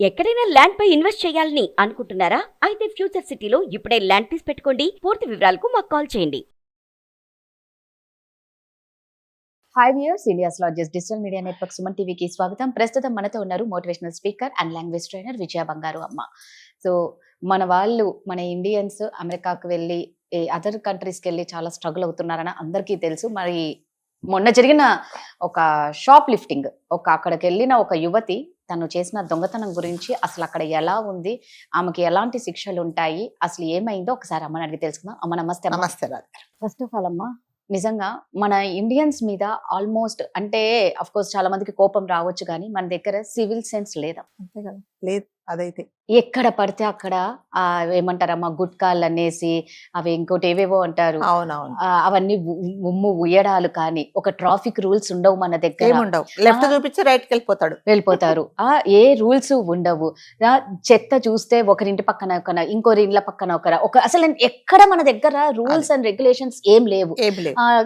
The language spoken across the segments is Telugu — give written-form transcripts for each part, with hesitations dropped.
ఎక్కడైనా ల్యాండ్ పై ఇన్వెస్ట్ చేయాలని అనుకుంటున్నారా? అయితే ఫ్యూచర్ సిటీలో ఇప్పుడే ల్యాండ్ పీస్ పెట్టుకోండి. పూర్తి వివరాలకు మాకు కాల్ చేయండి. Hi viewers, India's largest digital media network Suman టీవీకి స్వాగతం. ప్రస్తుతం మనతో ఉన్నారు motivational speaker and language trainer Vijaya Bangaru Amma. So మన ఇండియన్స్ అమెరికాకు వెళ్ళి అదర్ కంట్రీస్కి వెళ్ళి చాలా స్ట్రగుల్ అవుతున్నారని అందరికీ తెలుసు. మరి మొన్న జరిగిన ఒక షాప్ లిఫ్టింగ్, అక్కడికి వెళ్ళిన ఒక యువతి తను చేసిన దొంగతనం గురించి, అసలు అక్కడ ఎలా ఉంది, ఆమెకి ఎలాంటి శిక్షలు ఉంటాయి, అసలు ఏమైందో ఒకసారి అమ్మని అడిగి తెలుసుకుందాం. అమ్మ నమస్తే. నమస్తే. ఫస్ట్ ఆఫ్ ఆల్ అమ్మ, నిజంగా మన ఇండియన్స్ మీద ఆల్మోస్ట్ అంటే అఫ్ కోర్స్ చాలా మందికి కోపం రావచ్చు, కానీ మన దగ్గర సివిల్ సెన్స్ లేదా? అంతే కదా, లేదు. అదైతే ఎక్కడ పడితే అక్కడ ఏమంటారమ్మా, గుట్కాలు అనేసి అవి ఇంకోటి ఏవేవో అంటారు. అవునవును. అవన్నీ ఉమ్ము ఉయ్యడాలు, కానీ ఒక ట్రాఫిక్ రూల్స్ ఉండవు మన దగ్గర. ఉండవు. లెఫ్ట్ చూపించి రైట్ కి వెళ్ళిపోతారు. ఏ రూల్స్ ఉండవు. చెత్త చూస్తే ఒకరింటి పక్కన ఇంకోరి ఇండ్ల పక్కన అసలు ఎక్కడ మన దగ్గర రూల్స్ అండ్ రెగ్యులేషన్స్ ఏం లేవు.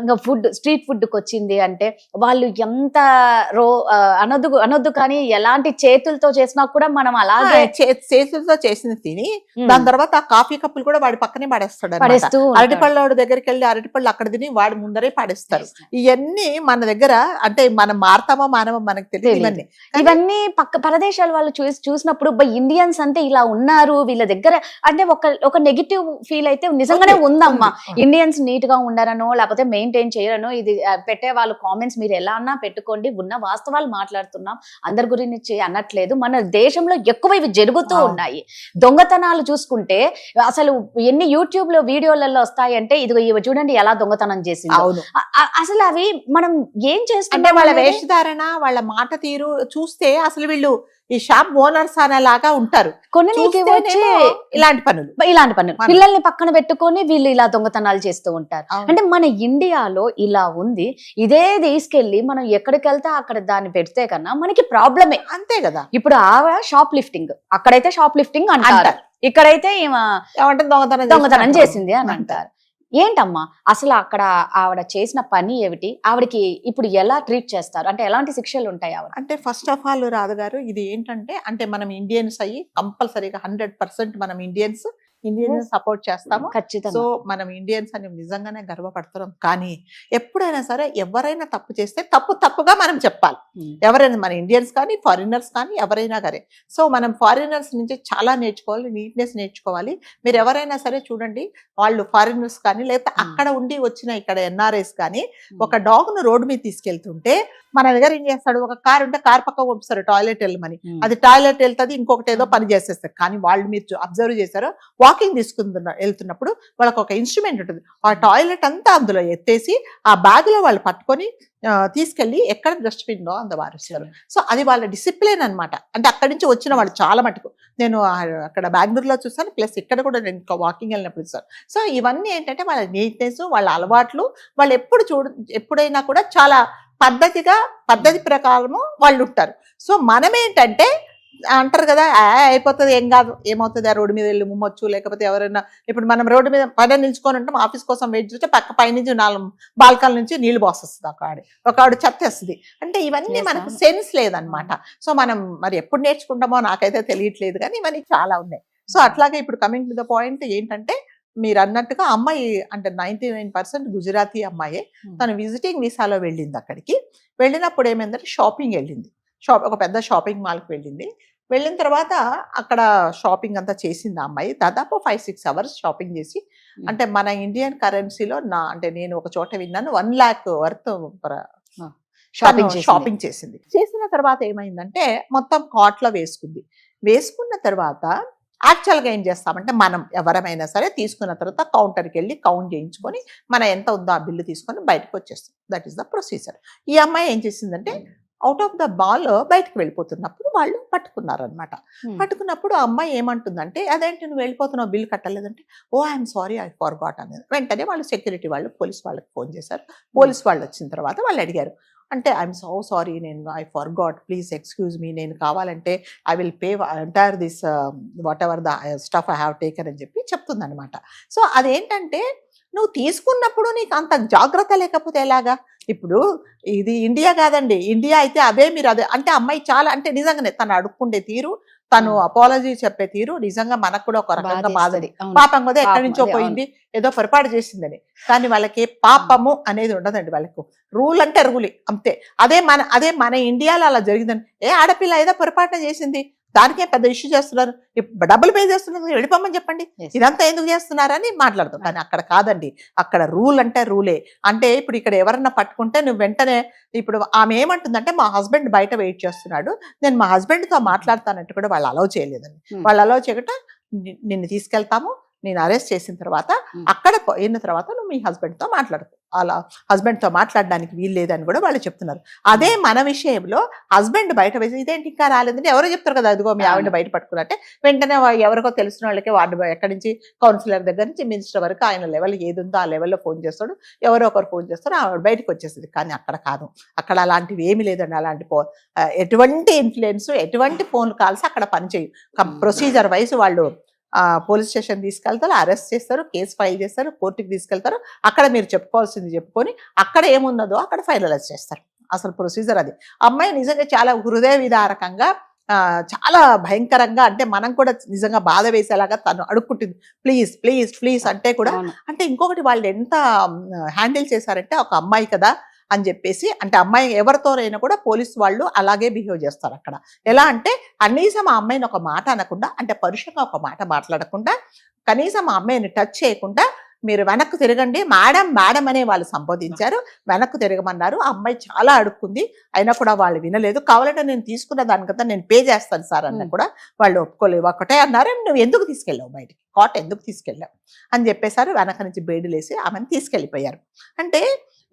ఇంకా స్ట్రీట్ ఫుడ్ కి వచ్చింది అంటే వాళ్ళు ఎంత అనొద్దు కానీ ఎలాంటి చేతులతో చేసినా కూడా మనం అలాగే చేతులతో చేసింది తిని దాని తర్వాత ఆ కాఫీ కప్పులు కూడా వాడి పక్కనే పడేస్తాడు. అరటిపళ్ళ దగ్గరికి వెళ్ళి అరటిపళ్ళు అక్కడ తిని వాడి ముందరే పడేస్తారు. ఇవన్నీ మన దగ్గర అంటే మనం మారతామో మానమో మనకు తెలియదు. ఇవన్నీ పరదేశాల వాళ్ళు చూసినప్పుడు ఇండియన్స్ అంటే ఇలా ఉన్నారు వీళ్ళ దగ్గర అంటే ఒక నెగిటివ్ ఫీల్ అయితే నిజంగానే ఉందమ్మా. ఇండియన్స్ నీట్ గా ఉండారనో లేకపోతే మెయింటైన్ చేయరనో, ఇది పెట్టే వాళ్ళు కామెంట్స్ మీరు ఎలా అన్నా పెట్టుకోండి, ఉన్న వాస్తవాలు మాట్లాడుతున్నాం, అందరి గురించి అనట్లేదు. మన దేశంలో ఎక్కువ ఇవి జరుగుతూ ఉన్నాయి. దొంగతనాలు చూసుకుంటే అసలు ఎన్ని యూట్యూబ్ లో వీడియోలలో వస్తాయంటే, ఇదిగో ఇవి చూడండి ఎలా దొంగతనం చేసింది. అసలు అవి మనం ఏం చేస్తుంటే వాళ్ళ వేషధారణ, వాళ్ళ మాట తీరు చూస్తే అసలు వీళ్ళు ఈ షాప్ ఓనర్స్ అనేలాగా ఉంటారు. ఇలాంటి పనులు పిల్లల్ని పక్కన పెట్టుకొని వీళ్ళు ఇలా దొంగతనాలు చేస్తూ ఉంటారు. అంటే మన ఇండియాలో ఇలా ఉంది. ఇదే తీసుకెళ్లి మనం ఎక్కడికి వెళ్తే అక్కడ దాన్ని పెడితే కన్నా మనకి ప్రాబ్లమే. అంతే కదా. ఇప్పుడు షాప్ లిఫ్టింగ్, అక్కడైతే షాప్ లిఫ్టింగ్ అంటారు, ఇక్కడైతే దొంగతనం చేసింది అని అంటారు. ఏంటమ్మా అసలు అక్కడ ఆవిడ చేసిన పని ఏమిటి? ఆవిడకి ఇప్పుడు ఎలా ట్రీట్ చేస్తారు? అంటే ఎలాంటి శిక్షలు ఉంటాయి ఆవిడ? అంటే ఫస్ట్ ఆఫ్ ఆల్ రాధ గారు, ఇది ఏంటంటే అంటే మనం ఇండియన్స్ అయ్యి కంపల్సరీగా 100% మనం ఇండియన్స్ సపోర్ట్ చేస్తాము. ఖచ్చితంగా. సో మనం ఇండియన్స్ అని నిజంగానే గర్వపడుతున్నాం. కానీ ఎప్పుడైనా సరే ఎవరైనా తప్పు చేస్తే తప్పుగా మనం చెప్పాలి. ఎవరైనా మన ఇండియన్స్ కానీ ఫారినర్స్ కానీ ఎవరైనా సరే. సో మనం ఫారినర్స్ నుంచి చాలా నేర్చుకోవాలి, నీట్నెస్ నేర్చుకోవాలి. మీరు ఎవరైనా సరే చూడండి, వాళ్ళు ఫారినర్స్ కానీ లేకపోతే అక్కడ ఉండి వచ్చిన ఇక్కడ ఎన్ఆర్ఐస్ కానీ ఒక డాగ్ ను రోడ్డు మీద తీసుకెళ్తుంటే మన దగ్గర ఏం చేస్తాడు, ఒక కార్ ఉంటే కార్ పక్క పంపిస్తారు టాయిలెట్ వెళ్ళమని. అది టాయిలెట్ వెళ్తుంది, ఇంకొకటి ఏదో పని చేసేస్తారు. కానీ వాళ్ళు మీరు అబ్జర్వ్ చేశారో వాకింగ్ వెళ్తున్నప్పుడు వాళ్ళకి ఒక ఇన్స్ట్రుమెంట్ ఉంటుంది, ఆ టాయిలెట్ అంతా అందులో ఎత్తేసి ఆ బ్యాగ్ లో వాళ్ళు పట్టుకొని తీసుకెళ్లి ఎక్కడ డస్ట్బిన్ లో అంత వారిస్తారు. సో అది వాళ్ళ డిసిప్లిన్ అనమాట. అంటే అక్కడి నుంచి వచ్చిన వాళ్ళు చాలా మటుకు నేను అక్కడ బెంగళూరులో చూస్తాను, ప్లస్ ఇక్కడ కూడా నేను వాకింగ్ వెళ్ళినప్పుడు చూస్తాను. సో ఇవన్నీ ఏంటంటే వాళ్ళ నీట్నెస్, వాళ్ళ అలవాట్లు, వాళ్ళు ఎప్పుడైనా కూడా చాలా పద్ధతి ప్రకారము వాళ్ళు ఉంటారు. సో మనం ఏంటంటే అంటారు కదా, అయిపోతుంది ఏం కాదు, ఏమవుతుంది, ఆ రోడ్డు మీద వెళ్ళి ముమ్మొచ్చు, లేకపోతే ఎవరైనా ఇప్పుడు మనం రోడ్డు మీద పైన నిల్చుకొని ఉంటాం, ఆఫీస్ కోసం వెయిట్ చేస్తే పైనుంచి 4 బాల్కాల నుంచి నీళ్లు పోస్తుంది, ఒక ఆవిడ చెత్త వేస్తుంది. అంటే ఇవన్నీ మనకు సెన్స్ లేదనమాట. సో మనం మరి ఎప్పుడు నేర్చుకుంటామో నాకైతే తెలియట్లేదు, కానీ ఇవన్నీ చాలా ఉన్నాయి. సో అట్లాగే ఇప్పుడు కమింగ్ టు ద పాయింట్ ఏంటంటే, మీరు అన్నట్టుగా అమ్మాయి అంటే 99% గుజరాతీ అమ్మాయే. తను విజిటింగ్ వీసాలో వెళ్ళింది. అక్కడికి వెళ్ళినప్పుడు ఏమైందంటే షాపింగ్ వెళ్ళింది. ఒక పెద్ద షాపింగ్ మాల్కి వెళ్ళింది. వెళ్ళిన తర్వాత అక్కడ షాపింగ్ అంతా చేసింది ఆ అమ్మాయి. దాదాపు 5-6 అవర్స్ షాపింగ్ చేసి, అంటే మన ఇండియన్ కరెన్సీలో అంటే నేను ఒక చోట విన్నాను 1 lakh వర్త్ షాపింగ్ చేసింది. చేసిన తర్వాత ఏమైందంటే మొత్తం కార్ట్లో వేసుకున్న తర్వాత యాక్చువల్గా ఏం చేస్తామంటే, మనం ఎవరమైనా సరే తీసుకున్న తర్వాత కౌంటర్కి వెళ్ళి కౌంట్ చేయించుకొని మన ఎంత ఉందో ఆ బిల్లు తీసుకొని బయటకు వచ్చేస్తాం. That is the procedure. ఈ అమ్మాయి ఏం చేసిందంటే అవుట్ ఆఫ్ ద బాల్ బయటకు వెళ్ళిపోతున్నప్పుడు వాళ్ళు పట్టుకున్నారనమాట. పట్టుకున్నప్పుడు ఆ అమ్మాయి ఏమంటుందంటే, అదేంటి నువ్వు వెళ్ళిపోతున్నావు, బిల్లు కట్టలేదంటే, ఓ ఐఎమ్ సారీ ఐ ఫర్గాట్ అనేది. వెంటనే వాళ్ళు సెక్యూరిటీ వాళ్ళు పోలీస్ వాళ్ళకి ఫోన్ చేశారు. పోలీస్ వాళ్ళు వచ్చిన తర్వాత వాళ్ళు అడిగారు, అంటే ఐఎమ్ సో సారీ, నేను I forgot, please excuse me, నేను కావాలంటే I will pay entire this what ever the stuff I have taken అని చెప్తుంది అనమాట. సో అదేంటంటే నువ్వు తీసుకున్నప్పుడు నీకు అంత జాగ్రత్త లేకపోతే ఎలాగా? ఇప్పుడు ఇది ఇండియా కాదండి, ఇండియా అయితే అదే మీరు అదే అంటే అమ్మాయి చాలా అంటే నిజంగానే తను అడుక్కుండే తీరు, తను అపాలజీ చెప్పే తీరు నిజంగా మనకు కూడా ఒక రకంగా బాధది. పాపం కదా ఎక్కడి నుంచో పోయింది, ఏదో పొరపాటు చేసిందని. కానీ వాళ్ళకి పాపము అనేది ఉండదండి, వాళ్ళకు రూల్ అంటే రూలే అంతే. అదే మన ఇండియాలో అలా జరిగిందని, ఆడపిల్ల ఏదో పొరపాటున చేసింది దానికే పెద్ద ఇష్యూ చేస్తున్నారు, డబ్బులు పే చేస్తున్నారు, వెళ్ళిపోమని చెప్పండి, ఇదంతా ఎందుకు చేస్తున్నారని మాట్లాడతాం. కానీ అక్కడ కాదండి, అక్కడ రూల్ అంటే రూలే. అంటే ఇప్పుడు ఇక్కడ ఎవరన్నా పట్టుకుంటే నువ్వు వెంటనే, ఇప్పుడు ఆమె ఏమంటుందంటే మా హస్బెండ్ బయట వెయిట్ చేస్తున్నాడు, నేను మా హస్బెండ్తో మాట్లాడతానంటే కూడా వాళ్ళు అలౌ చేయలేదండి. వాళ్ళు అలౌ చేయకుండా నిన్ను తీసుకెళ్తాము, నేను అరెస్ట్ చేసిన తర్వాత అక్కడ పోయిన తర్వాత నువ్వు మీ హస్బెండ్తో మాట్లాడుకో, అలా హస్బెండ్తో మాట్లాడడానికి వీలు లేదని కూడా వాళ్ళు చెప్తున్నారు. అదే మన విషయంలో హస్బెండ్ బయట వేసి ఇదేంటి ఇంకా రాలేదంటే ఎవరో చెప్తారు కదా, అదిగో మీ ఆవిడ బయట పట్టుకున్నట్టే వెంటనే ఎవరికో తెలిసిన వాళ్ళకి వార్డు ఎక్కడి నుంచి కౌన్సిలర్ దగ్గర నుంచి మినిస్టర్ వరకు ఆయన లెవెల్ ఏది ఉందో ఆ లెవెల్లో ఫోన్ చేస్తాడు, ఎవరో ఒకరు ఫోన్ చేస్తారు, ఆవిడ బయటకు వచ్చేస్తుంది. కానీ అక్కడ కాదు, అక్కడ అలాంటివి ఏమి లేదండి. అలాంటి ఎటువంటి ఇన్ఫ్లుయెన్స్, ఎటువంటి ఫోన్ కాల్స్ అక్కడ పనిచేయు. ప్రొసీజర్ వైజ్ వాళ్ళు పోలీస్ స్టేషన్ తీసుకెళ్తారు, అరెస్ట్ చేస్తారు, కేసు ఫైల్ చేస్తారు, కోర్టుకి తీసుకెళ్తారు. అక్కడ మీరు చెప్పుకోవాల్సింది చెప్పుకొని అక్కడ ఏమున్నదో అక్కడ ఫైనలైజ్ చేస్తారు. అసలు ప్రొసీజర్ అది. అమ్మాయి నిజంగా చాలా హృదయ విదారకంగా చాలా భయంకరంగా, అంటే మనం కూడా నిజంగా బాధ వేసేలాగా తను అడుక్కుంటుంది, ప్లీజ్ ప్లీజ్ ప్లీజ్ అంటే కూడా. అంటే ఇంకొకటి వాళ్ళు ఎంత హ్యాండిల్ చేశారంటే, ఒక అమ్మాయి కదా అని చెప్పేసి, అంటే అమ్మాయి ఎవరితోనైనా కూడా పోలీసు వాళ్ళు అలాగే బిహేవ్ చేస్తారు అక్కడ. ఎలా అంటే కనీసం ఆ అమ్మాయిని ఒక మాట అనకుండా, అంటే పరుషంగా ఒక మాట మాట్లాడకుండా, కనీసం ఆ అమ్మాయిని టచ్ చేయకుండా మీరు వెనక్కు తిరగండి మేడం మేడం అనే వాళ్ళు సంబోధించారు, వెనక్కు తిరగమన్నారు. ఆ అమ్మాయి చాలా అడుక్కుంది, అయినా కూడా వాళ్ళు వినలేదు. కావాలంటే నేను తీసుకున్న దానికంతా నేను పే చేస్తాను సార్ అన్న కూడా వాళ్ళు ఒప్పుకోలేవు. ఒకటే అన్నారు, నువ్వు ఎందుకు తీసుకెళ్ళావు బయటికి, కోర్టు ఎందుకు తీసుకెళ్ళావు అని చెప్పేశారు. వెనక నుంచి బేడులేసి ఆమెను తీసుకెళ్ళిపోయారు. అంటే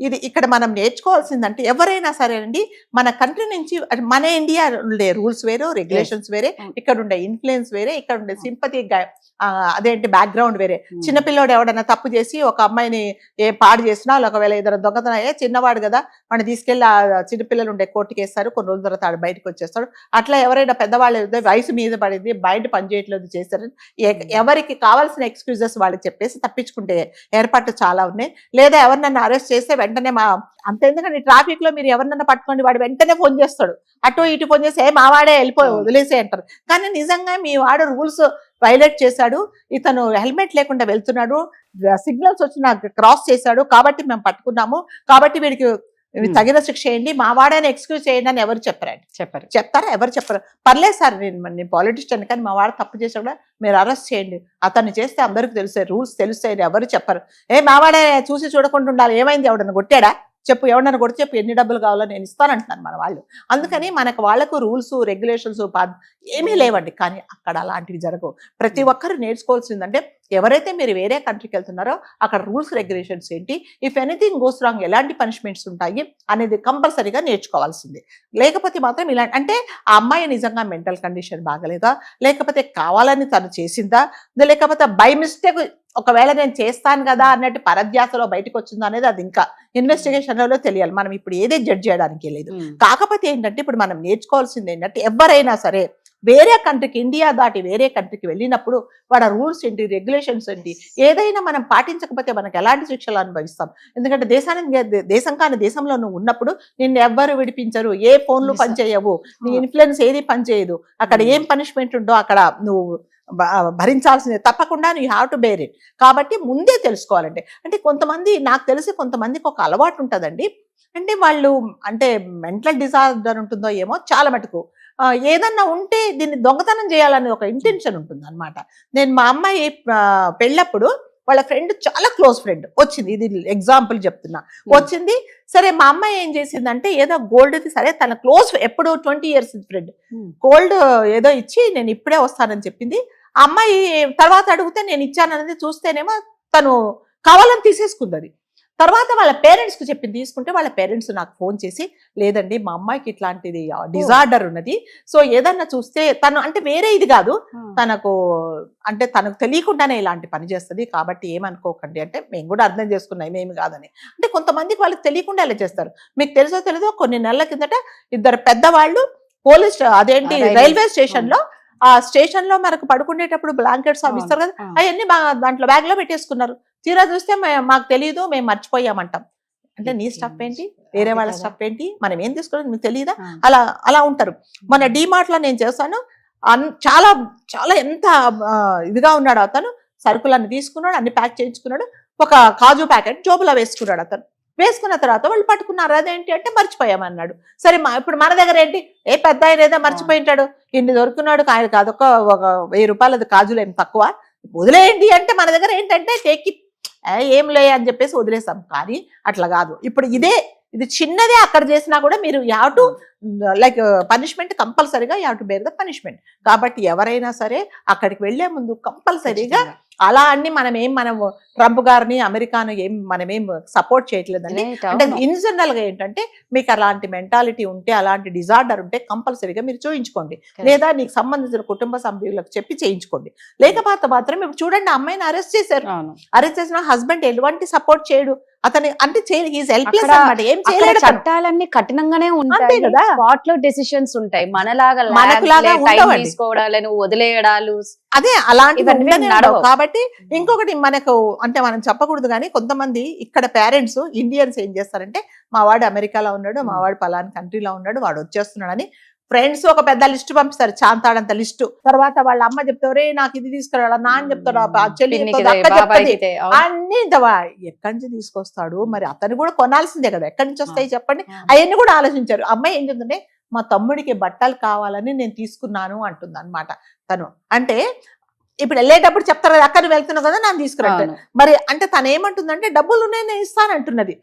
ఇది ఇక్కడ మనం నేర్చుకోవాల్సిందంటే, ఎవరైనా సరే అండి మన కంట్రీ నుంచి, మన ఇండియా ఉండే రూల్స్ వేరు, రెగ్యులేషన్స్ వేరే, ఇక్కడ ఉండే ఇన్ఫ్లుయెన్స్ వేరే, ఇక్కడ ఉండే సింపతి అదేంటి బ్యాక్గ్రౌండ్ వేరే. చిన్నపిల్లోడు ఎవడన్నా తప్పు చేసి ఒక అమ్మాయిని పాడు చేసినా, ఒకవేళ ఏదైనా దొంగతనం అయ్యే చిన్నవాడు కదా మనం తీసుకెళ్ళి చిన్నపిల్లలు ఉండే కోర్టుకి వేస్తారు, కొన్ని రోజుల తర్వాత ఆడు బయటకు వచ్చేస్తాడు. అట్లా ఎవరైనా పెద్దవాళ్ళు వయసు మీద పడింది, బయట పనిచేయట్లేదు చేస్తారు, ఎవరికి కావాల్సిన ఎక్స్క్యూజెస్ వాళ్ళకి చెప్పేసి తప్పించుకుంటే ఏర్పాట్లు చాలా ఉన్నాయి. లేదా ఎవరినన్నా అరెస్ట్ చేస్తే వెంటనే అంతెందుకండి, ట్రాఫిక్ లో మీరు ఎవరినన్నా పట్టుకోండి, వాడు వెంటనే ఫోన్ చేస్తాడు, అటు ఇటు ఫోన్ చేసి మావాడే వెళ్ళిపోయి వదిలేసే అంటారు. కానీ నిజంగా మీ వాడు రూల్స్ వైలేట్ చేశాడు, ఇతను హెల్మెట్ లేకుండా వెళ్తున్నాడు, సిగ్నల్స్ వచ్చిన క్రాస్ చేశాడు కాబట్టి మేము పట్టుకున్నాము, కాబట్టి వీడికి తగిన శిక్ష చేయండి, మా వాడని ఎక్స్క్యూజ్ చేయండి అని ఎవరు చెప్పారండి? చెప్తారా? ఎవరు చెప్పరు. పర్లేదు సార్, నేను పాలిటిషియన్ కానీ మా వాడు తప్పు చేసా కూడా మీరు అరెస్ట్ చేయండి, అతన్ని చేస్తే అందరికి తెలుస్తాయి, రూల్స్ తెలుస్తాయని ఎవరు చెప్పరు. మా వాడే చూసి చూడకుండా ఉండాలి, ఏమైంది, ఎవడన్నా కొట్టాడా చెప్పు, ఎవడన్నా కొట్టి చెప్పు, ఎన్ని డబ్బులు కావాలో నేను ఇస్తానంటున్నాను మన వాళ్ళు. అందుకని వాళ్ళకు రూల్స్ రెగ్యులేషన్స్ ఏమీ లేవండి. కానీ అక్కడ అలాంటివి జరగవు. ప్రతి ఒక్కరు నేర్చుకోవాల్సిందంటే, ఎవరైతే మీరు వేరే కంట్రీకి వెళ్తున్నారో అక్కడ రూల్స్ రెగ్యులేషన్స్ ఏంటి, ఇఫ్ ఎనీథింగ్ గోస్ రాంగ్ ఎలాంటి పనిష్మెంట్స్ ఉంటాయి అనేది కంపల్సరీగా నేర్చుకోవాల్సిందే. లేకపోతే మాత్రం ఇలాంటి, అంటే ఆ అమ్మాయి నిజంగా మెంటల్ కండిషన్ బాగలేదా, లేకపోతే కావాలని తను చేసిందా, లేకపోతే బై మిస్టేక్ ఒకవేళ నేను చేస్తాను కదా అన్నట్టు పరధ్యాసలో బయటకు వచ్చిందా అనేది అది ఇంకా ఇన్వెస్టిగేషన్లలో తెలియాలి. మనం ఇప్పుడు ఏదే జడ్జ్ చేయడానికి లేదు. కాకపోతే ఏంటంటే ఇప్పుడు మనం నేర్చుకోవాల్సింది ఏంటంటే, ఎవరైనా సరే వేరే కంట్రీకి, ఇండియా దాటి వేరే కంట్రీకి వెళ్ళినప్పుడు వాళ్ళ రూల్స్ ఏంటి, రెగ్యులేషన్స్ ఏంటి, ఏదైనా మనం పాటించకపోతే మనకు ఎలాంటి శిక్షలు అనుభవిస్తాం. ఎందుకంటే దేశం కాని దేశంలో నువ్వు ఉన్నప్పుడు నిన్ను ఎవ్వరు విడిపించరు, ఏ ఫోన్లు పనిచేయవు, నీ ఇన్ఫ్లుయెన్స్ ఏది పనిచేయదు, అక్కడ ఏం పనిష్మెంట్ ఉందో అక్కడ నువ్వు భరించాల్సిందే, తప్పకుండా you have to bear it. కాబట్టి ముందే తెలుసుకోవాలంటే, అంటే కొంతమంది నాకు తెలిసి కొంతమందికి ఒక అలవాటు ఉంటుందండి, అంటే వాళ్ళు అంటే మెంటల్ డిజార్డర్ ఉంటుందో ఏమో చాలా మటుకు, ఏదన్నా ఉంటే దీన్ని దొంగతనం చేయాలని ఒక ఇంటెన్షన్ ఉంటుంది అనమాట. నేను మా అమ్మాయి పెళ్ళప్పుడు వాళ్ళ ఫ్రెండ్, చాలా క్లోజ్ ఫ్రెండ్ వచ్చింది, ఇది ఎగ్జాంపుల్ చెప్తున్నా, వచ్చింది. సరే మా అమ్మాయి ఏం చేసిందంటే, ఏదో గోల్డ్ది, సరే తన క్లోజ్ ఎప్పుడు 20 years ఫ్రెండ్, గోల్డ్ ఏదో ఇచ్చి నేను ఇప్పుడే వస్తానని చెప్పింది. ఆ అమ్మాయి తర్వాత అడిగితే నేను ఇచ్చాననేది చూస్తేనేమో తను కావాలని తీసేసుకుంది అది. తర్వాత వాళ్ళ పేరెంట్స్కి చెప్పింది, తీసుకుంటే వాళ్ళ పేరెంట్స్ నాకు ఫోన్ చేసి, లేదండి మా అమ్మాయికి ఇట్లాంటిది డిజార్డర్ ఉన్నది, సో ఏదన్నా చూస్తే తను, అంటే వేరే ఇది కాదు, తనకు అంటే తనకు తెలియకుండానే ఇలాంటి పని చేస్తుంది, కాబట్టి ఏమనుకోకండి అంటే, మేము కూడా అర్థం చేసుకున్నాం ఏమేమి కాదని. అంటే కొంతమందికి వాళ్ళకి తెలియకుండా ఇలా చేస్తారు. మీకు తెలుసో తెలీదో, కొన్ని నెలల కిందట ఇద్దరు పెద్దవాళ్ళు పోలీస్ అదేంటి రైల్వే స్టేషన్ లో, ఆ స్టేషన్ లో మనకు పడుకునేటప్పుడు బ్లాంకెట్స్ అవి ఇస్తారు కదా, అవన్నీ దాంట్లో బ్యాగ్ లో పెట్టేసుకున్నారు. తీరా చూస్తే మాకు తెలియదు, మేము మర్చిపోయామంటాం. అంటే నీ స్టఫ్ ఏంటి, వేరే వాళ్ళ స్టఫ్ ఏంటి, మనం ఏం తీసుకోవడం మీకు తెలియదా? అలా అలా ఉంటారు. మన డిమార్ట్ లో నేను చేస్తాను, చాలా చాలా ఎంత ఇదిగా ఉన్నాడు అతను. సరుకులన్నీ తీసుకున్నాడు, అన్ని ప్యాక్ చేయించుకున్నాడు, ఒక కాజు ప్యాకెట్ జోబులో వేసుకున్నాడు. అతను వేసుకున్న తర్వాత వాళ్ళు పట్టుకున్నారు, అదేంటి అంటే మర్చిపోయామన్నాడు. సరే ఇప్పుడు మన దగ్గర ఏంటి, ఏ పెద్ద ఆయన ఏదో మర్చిపోయింటాడు, ఇన్ని దొరుకున్నాడు, ఆయనకు అదొక ఒక 1000 రూపాయలు కాజులు ఏం తక్కువ, వదిలేయండి అంటే మన దగ్గర ఏంటంటే టేక్ ఏం లే అని చెప్పేసి వదిలేస్తాం. కానీ అట్లా కాదు. ఇప్పుడు ఇది చిన్నదే అక్కడ చేసినా కూడా మీరు హ్యావ్ టు లైక్ పనిష్మెంట్, కంపల్సరీగా you have to bear the punishment. కాబట్టి ఎవరైనా సరే అక్కడికి వెళ్లే ముందు కంపల్సరీగా అలా అన్ని మనం ట్రంప్ గారిని అమెరికాను మనమేం సపోర్ట్ చేయట్లేదండి. అంటే ఇన్ జనరల్ గా ఏంటంటే మీకు అలాంటి మెంటాలిటీ ఉంటే, అలాంటి డిజార్డర్ ఉంటే కంపల్సరీగా మీరు చూయించుకోండి, లేదా నీకు సంబంధించిన కుటుంబ సభ్యులకు చెప్పి చేయించుకోండి. లేకపోతే మాత్రం ఇప్పుడు చూడండి, అమ్మాయిని అరెస్ట్ చేశారు. అరెస్ట్ చేసిన హస్బెండ్ ఎటువంటి సపోర్ట్ చేయడు అతని, అంటే హెల్ప్లెస్ అన్నమాట, ఏం చేయలేడు. చట్టాలన్నీ కఠినంగానే ఉంటాయి కదా, స్పాట్ లో డెసిషన్స్ ఉంటాయి. మనలాగా తీసుకోవడాలను వదిలేయడాలు అదే అలాంటివన్నీ నడవు. కాబట్టి ఇంకొకటి మనకు అంటే మనం చెప్పకూడదు కానీ కొంతమంది ఇక్కడ పేరెంట్స్ ఇండియన్స్ ఏం చేస్తారంటే, మా వాడు అమెరికాలో ఉన్నాడు, మా వాడు పలానా కంట్రీలో ఉన్నాడు, వాడు వచ్చేస్తున్నాడు అని ఫ్రెండ్స్ ఒక పెద్ద లిస్ట్ పంపిస్తారు, చాంతాడంత లిస్టు. తర్వాత వాళ్ళ అమ్మ చెప్తారు, నాకు ఇది తీసుకురావాలా, నాన్న చెప్తాడు, చెల్లి అన్ని ఎక్కడి నుంచి తీసుకొస్తాడు, మరి అతను కూడా కొనాల్సిందే కదా, ఎక్కడి నుంచి వస్తాయి చెప్పండి. అవన్నీ కూడా ఆలోచించారు. అమ్మాయి ఏం చెప్తుంటే, మా తమ్ముడికి బట్టలు కావాలని నేను తీసుకున్నాను అంటుంది అనమాట తను. అంటే ఇప్పుడు వెళ్ళేటప్పుడు చెప్తారు కదా, అక్కడ వెళ్తున్నావు కదా నన్ను తీసుకురంటాడు. మరి అంటే తను ఏమంటుందంటే, డబ్బులు నేను ఇస్తానంటున్నది.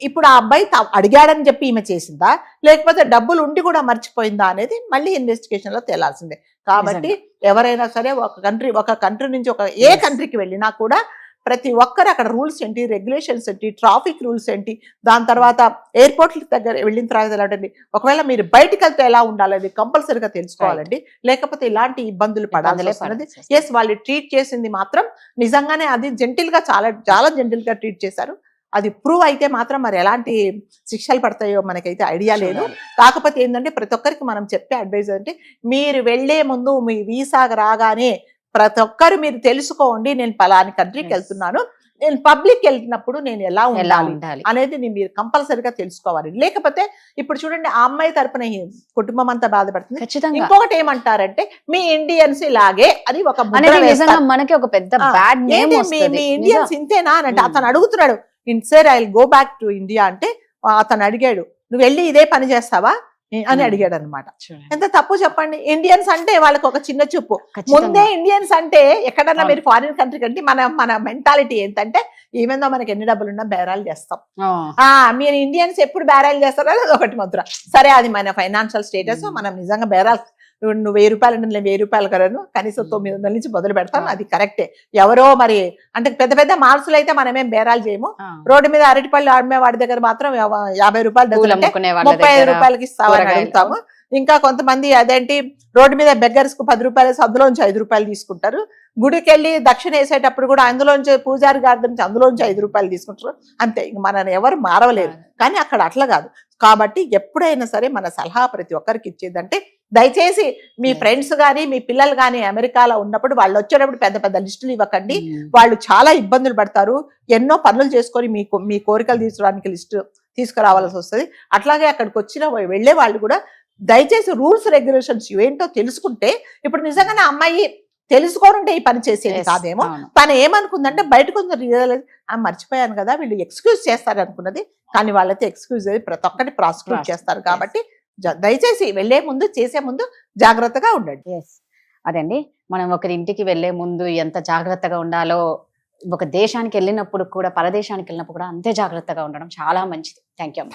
ఇప్పుడు ఆ అబ్బాయి అడిగాడని చెప్పి ఈమె చేసిందా, లేకపోతే డబ్బులు ఉండి కూడా మర్చిపోయిందా అనేది మళ్ళీ ఇన్వెస్టిగేషన్ లో తేలాల్సిందే. కాబట్టి ఎవరైనా సరే ఒక కంట్రీ నుంచి ఏ కంట్రీకి వెళ్ళినా కూడా ప్రతి ఒక్కరు అక్కడ రూల్స్ ఏంటి, రెగ్యులేషన్స్ ఏంటి, ట్రాఫిక్ రూల్స్ ఏంటి, దాని తర్వాత ఎయిర్పోర్ట్ల దగ్గర వెళ్ళిన తర్వాత ఎలాంటి, ఒకవేళ మీరు బయటకు వెళ్తే ఎలా ఉండాలి కంపల్సరీగా తెలుసుకోవాలండి. లేకపోతే ఇలాంటి ఇబ్బందులు పడాల్సి వస్తున్నది. ఎస్, వాళ్ళు ట్రీట్ చేసింది మాత్రం నిజంగానే అది జెంటిల్ గా, చాలా చాలా జెంటిల్ గా ట్రీట్ చేశారు. అది ప్రూవ్ అయితే మాత్రం మరి ఎలాంటి శిక్షలు పడతాయో మనకైతే ఐడియా లేదు. కాకపోతే ఏంటంటే ప్రతి ఒక్కరికి మనం చెప్పే అడ్వైజ్ అంటే, మీరు వెళ్లే ముందు మీ వీసాగా రాగానే ప్రతి ఒక్కరు మీరు తెలుసుకోండి, నేను పలాని కంట్రీకి వెళ్తున్నాను, నేను పబ్లిక్ వెళ్తున్నప్పుడు నేను ఎలా ఉండాలి అనేది మీరు కంపల్సరీగా తెలుసుకోవాలి. లేకపోతే ఇప్పుడు చూడండి, ఆ అమ్మాయి తరపున కుటుంబం అంతా బాధపడుతుంది. ఇంకొకటి ఏమంటారంటే, మీ ఇండియన్స్ ఇలాగే అని ఒక మనకి ఒక పెద్ద బ్యాడ్ నేమ్ వస్తుంది. మీ ఇండియన్స్ ఇంతేనా అంటే అతను అడుగుతున్నాడు, sir I will go back to India అంటే అతను అడిగాడు, నువ్వు వెళ్ళి ఇదే పని చేస్తావా అని అడిగాడు అనమాట. ఎంత తప్పు చెప్పండి. ఇండియన్స్ అంటే వాళ్ళకి ఒక చిన్న చూపు. ముందే ఇండియన్స్ అంటే ఎక్కడన్నా మీరు ఫారిన్ కంట్రీ కంటే మన మెంటాలిటీ ఏంటంటే, ఈవెన్ దో మనకి ఎన్ని డబ్బులు ఉన్నా బేరాలు చేస్తాం. మీరు ఇండియన్స్ ఎప్పుడు బేరాలు చేస్తారో అది ఒకటి మాత్రం. సరే, అది మన ఫైనాన్షియల్ స్టేటస్, మనం నిజంగా బేరాలు, నువ్వు 1000 రూపాయలు అంటే నేను 1000 రూపాయలు కలను కనీసం 900 నుంచి మొదలు పెడతాం, అది కరెక్టే. ఎవరో మరి అంటే పెద్ద పెద్ద మార్సులు అయితే మనమేం బేరాలు చేయము. రోడ్డు మీద అరటిపళ్ళు అమ్మే వాడి దగ్గర మాత్రం 50 రూపాయలు 35 రూపాయలకి ఇస్తామని అడుగుతాము. ఇంకా కొంతమంది అదేంటి రోడ్డు మీద బెగ్గర్స్ కు 10 రూపాయలు, అందులోంచి 5 రూపాయలు తీసుకుంటారు. గుడికి వెళ్ళి దక్షిణ వేసేటప్పుడు కూడా అందులోంచి పూజారి గారి నుంచి అందులోంచి 5 రూపాయలు తీసుకుంటారు. అంతే, ఇంక మనని ఎవరు మారవలేరు. కానీ అక్కడ అట్లా కాదు. కాబట్టి ఎప్పుడైనా సరే మన సలహా ప్రతి ఒక్కరికి ఇచ్చేదంటే, దయచేసి మీ ఫ్రెండ్స్ గానీ మీ పిల్లలు గానీ అమెరికాలో ఉన్నప్పుడు వాళ్ళు వచ్చేటప్పుడు పెద్ద పెద్ద లిస్టులు ఇవ్వకండి. వాళ్ళు చాలా ఇబ్బందులు పడతారు. ఎన్నో పనులు చేసుకొని మీ కోరికలు తీర్చడానికి లిస్టు తీసుకురావాల్సి వస్తుంది. అట్లాగే అక్కడికి వచ్చిన వెళ్లే వాళ్ళు కూడా దయచేసి రూల్స్ రెగ్యులేషన్స్ ఏంటో తెలుసుకుంటే, ఇప్పుడు నిజంగానే అమ్మాయి తెలుసుకోనుంటే ఈ పని చేసేది కాదేమో. తను ఏమనుకుందంటే బయటకు మర్చిపోయాను కదా, వీళ్ళు ఎక్స్క్యూజ్ చేస్తారు అనుకున్నది. కానీ వాళ్ళైతే ఎక్స్క్యూజ్ ప్రతి ఒక్కటి ప్రాసిక్యూట్ చేస్తారు. కాబట్టి దయచేసి వెళ్లే ముందు, చేసే ముందు జాగ్రత్తగా ఉండండి. అదండి, మనం ఒకరి ఇంటికి వెళ్లే ముందు ఎంత జాగ్రత్తగా ఉండాలో, ఒక దేశానికి వెళ్ళినప్పుడు కూడా, పరదేశానికి వెళ్ళినప్పుడు కూడా అంతే జాగ్రత్తగా ఉండడం చాలా మంచిది. Thank you.